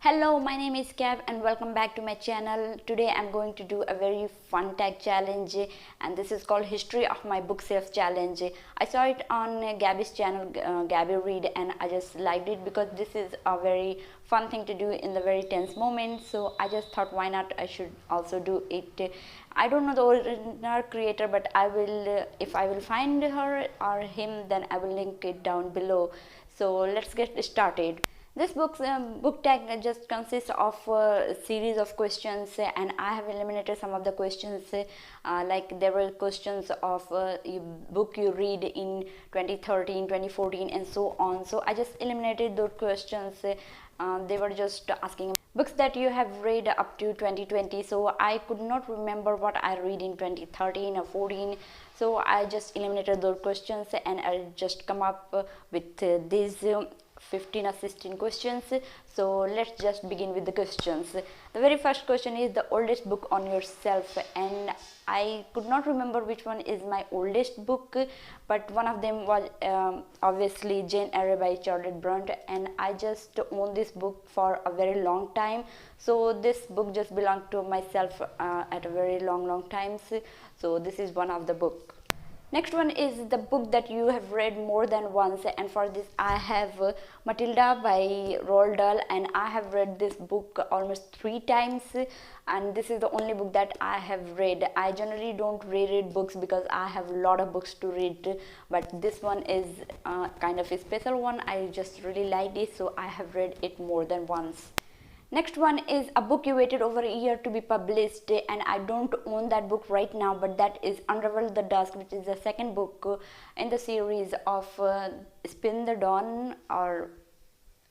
Hello, my name is Kev and welcome back to my channel. Today I'm going to do a very fun tag challenge and this is called History of My Bookshelf Challenge. I saw it on Gabby's channel, Gabby Read, and I just liked it because this is a very fun thing to do in the very tense moment. So I just thought why not I should also do it. I don't know the original creator, but I will, if I will find her or him, then I will link it down below. So let's get started. This book tag just consists of a series of questions, and I have eliminated some of the questions. Like there were questions of book you read in 2013, 2014, and so on. So I just eliminated those questions. They were just asking books that you have read up to 2020. So I could not remember what I read in 2013 or 14. So I just eliminated those questions and I just come up with these 15 or 16 questions. So let's just begin with the questions. The very first question is the oldest book on yourself, and I could not remember which one is my oldest book, but one of them was obviously Jane Eyre by Charlotte Bronte, and I just own this book for a very long time. So this book just belonged to myself at a very long time. So this is one of the book. Next one is the book that you have read more than once, and for this I have Matilda by Roald Dahl, and I have read this book almost 3 times, and this is the only book that I have read. I generally don't reread books because I have a lot of books to read, but this one is kind of a special one. I just really liked it, so I have read it more than once. Next one is a book you waited over a year to be published, and I don't own that book right now, but that is Unravel the Dusk, which is the second book in the series of Spin the Dawn, or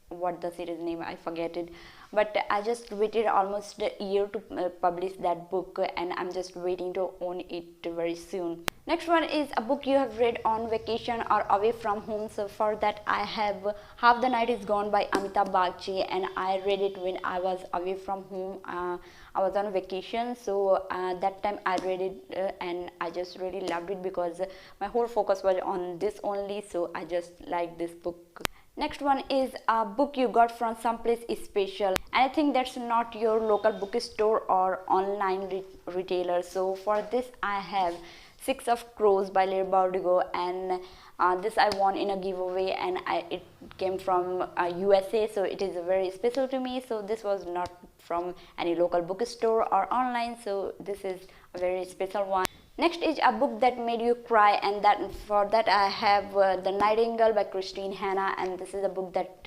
what the series name, I forget it, but I just waited almost a year to publish that book, and I'm just waiting to own it very soon. Next one is a book you have read on vacation or away from home. So for that I have Half the Night is Gone by Amitabh Bagchi, and I read it when I was away from home. I was on vacation, so that time I read it and I just really loved it because my whole focus was on this only, so I just liked this book. Next one is a book you got from someplace special, and I think that's not your local bookstore or online retailer. So for this I have Six of Crows by Leigh Bardugo, and this I won in a giveaway, and it came from USA, so it is very special to me. So this was not from any local bookstore or online, so this is a very special one. Next is a book that made you cry, and for that I have The Nightingale by Christine Hanna, and this is a book that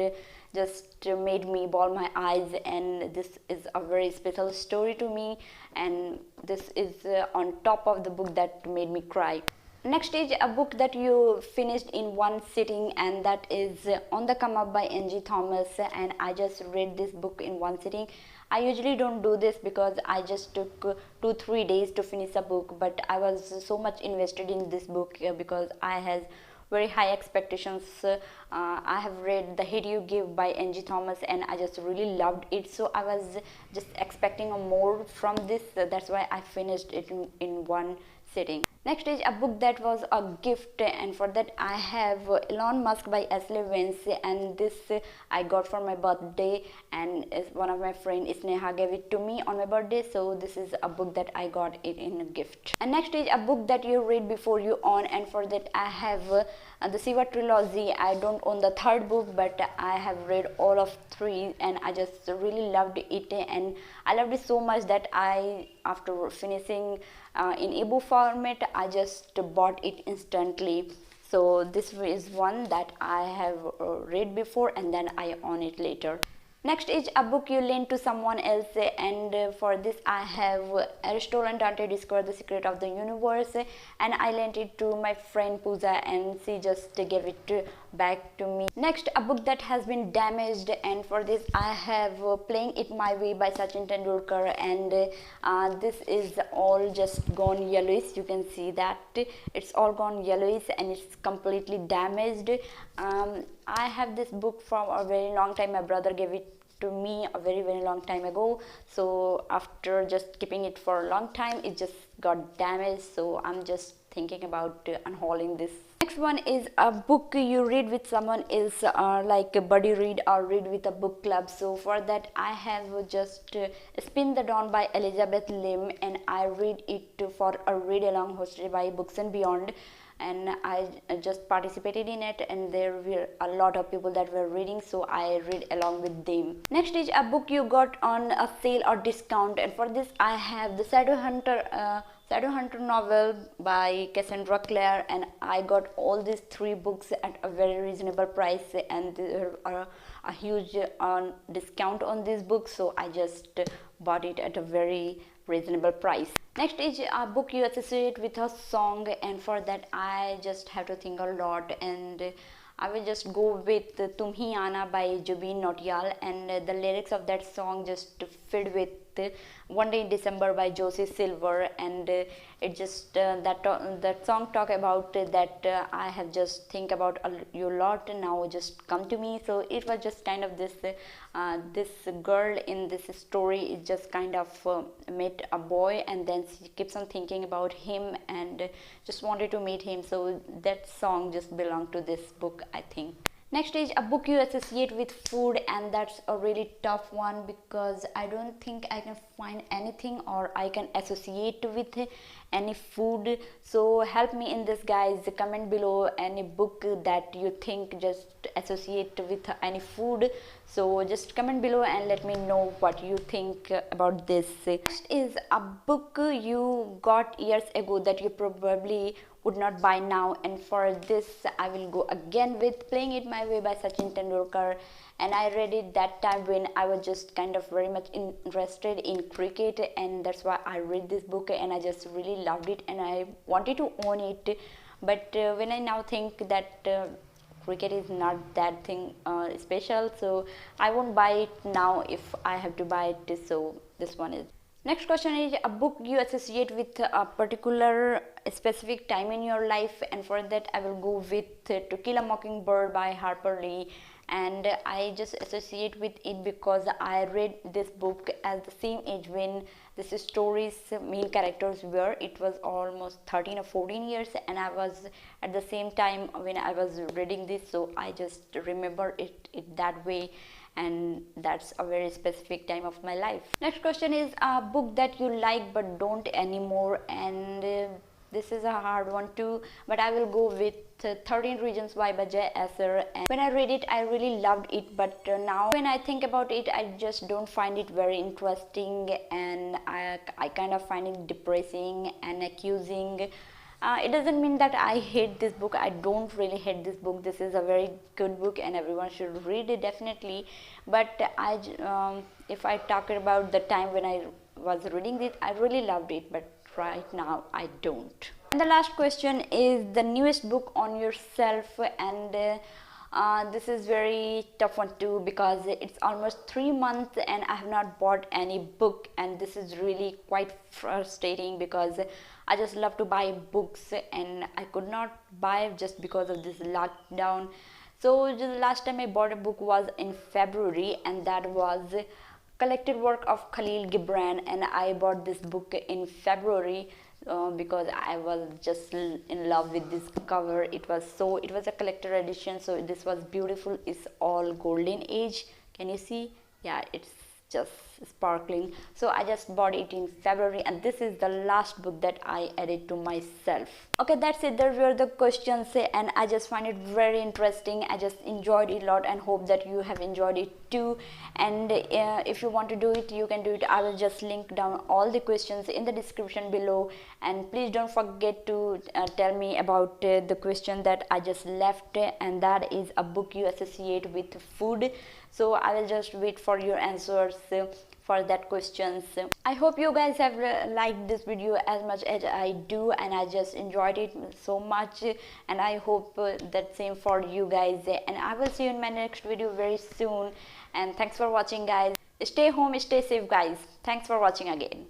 just made me bawl my eyes, and this is a very special story to me, and this is on top of the book that made me cry. Next is a book that you finished in one sitting, and that is On the Come Up by Angie Thomas, and I just read this book in one sitting. I usually don't do this because I just took 2-3 days to finish a book, but I was so much invested in this book because I had very high expectations. I have read The Hate You Give by Angie Thomas, and I just really loved it, so I was just expecting more from this. That's why I finished it in one sitting. Next is a book that was a gift, and for that I have Elon Musk by Ashley Vance, and this I got for my birthday, and one of my friends Sneha gave it to me on my birthday, so this is a book that I got it in a gift. And next is a book that you read before you own, and for that I have the Siva trilogy. I don't own the third book, but I have read all of 3, and I just really loved it, and I loved it so much that I, after finishing in ebook format, I just bought it instantly. So this is one that I have read before and then I own it later. Next is a book you lent to someone else, and for this I have Aristotle and Dante Discover the Secret of the Universe, and I lent it to my friend Pooja, and she just gave it back to me. Next, a book that has been damaged, and for this I have Playing It My Way by Sachin Tendulkar, and this is all just gone yellowish. You can see that it's all gone yellowish and it's completely damaged. I have this book from a very long time. My brother gave it to me a very long time ago, so after just keeping it for a long time it just got damaged, so I'm just thinking about unhauling this. Next one is a book you read with someone else, like a buddy read or read with a book club. So for that I have just Spin the Dawn by Elizabeth Lim, and I read it for a read along hosted by Books and Beyond, and I just participated in it, and there were a lot of people that were reading, so I read along with them. Next is a book you got on a sale or discount, and for this I have the Shadowhunter novel by Cassandra Clare, and I got all these 3 books at a very reasonable price, and there are a huge discount on these books, so I just bought it at a very reasonable price. Next is a book you associate with a song, and for that I just have to think a lot, and I will just go with Tum Hi Aana by Jubin Nautiyal, and the lyrics of that song just filled with One Day in December by Josie Silver, and it just that song talk about that I have just think about you lot now just come to me. So it was just kind of this this girl in this story is just kind of met a boy, and then she keeps on thinking about him and just wanted to meet him. So that song just belonged to this book, I think. Next is a book you associate with food, and that's a really tough one because I don't think I can find anything or I can associate with any food. So help me in this, guys. Comment below any book that you think just associate with any food. So just comment below and let me know what you think about this. Next is a book you got years ago that you probably would not buy now, and for this I will go again with Playing It My Way by Sachin Tendulkar, and I read it that time when I was just kind of very much interested in cricket, and that's why I read this book and I just really loved it and I wanted to own it. But when I now think that cricket is not that thing special, so I won't buy it now if I have to buy it. So this one is. Next question is a book you associate with a particular specific time in your life, and for that I will go with To Kill a Mockingbird by Harper Lee, and I just associate with it because I read this book at the same age when this story's main characters were. It was almost 13 or 14 years, and I was at the same time when I was reading this, so I just remember it that way, and that's a very specific time of my life. Next question is a book that you like but don't anymore, and this is a hard one too, but I will go with 13 Reasons Why by Jay Asher. And when I read it I really loved it, but now when I think about it I just don't find it very interesting, and I kind of find it depressing and accusing. It doesn't mean that I hate this book. I don't really hate this book. This is a very good book and everyone should read it definitely. But if I talk about the time when I was reading it, I really loved it, but right now I don't. And the last question is the newest book on yourself, and this is very tough one too because it's almost 3 months and I have not bought any book, and this is really quite frustrating because I just love to buy books and I could not buy just because of this lockdown. So the last time I bought a book was in February, and that was collected work of Khalil Gibran, and I bought this book in February because I was just in love with this cover. It was a collector edition, so this was beautiful. It's all golden age. Can you see? Yeah, it's just sparkling. So I just bought it in February, and this is the last book that I added to myself. Okay, that's it. There were the questions, and I just find it very interesting. I just enjoyed it a lot and hope that you have enjoyed it too. And if you want to do it, you can do it. I will just link down all the questions in the description below, and please don't forget to tell me about the question that I just left, and that is a book you associate with food. So I will just wait for your answers for that questions. I hope you guys have liked this video as much as I do, and I just enjoyed it so much, and I hope that same for you guys. And I will see you in my next video very soon, and thanks for watching, guys. Stay home, stay safe, guys. Thanks for watching again.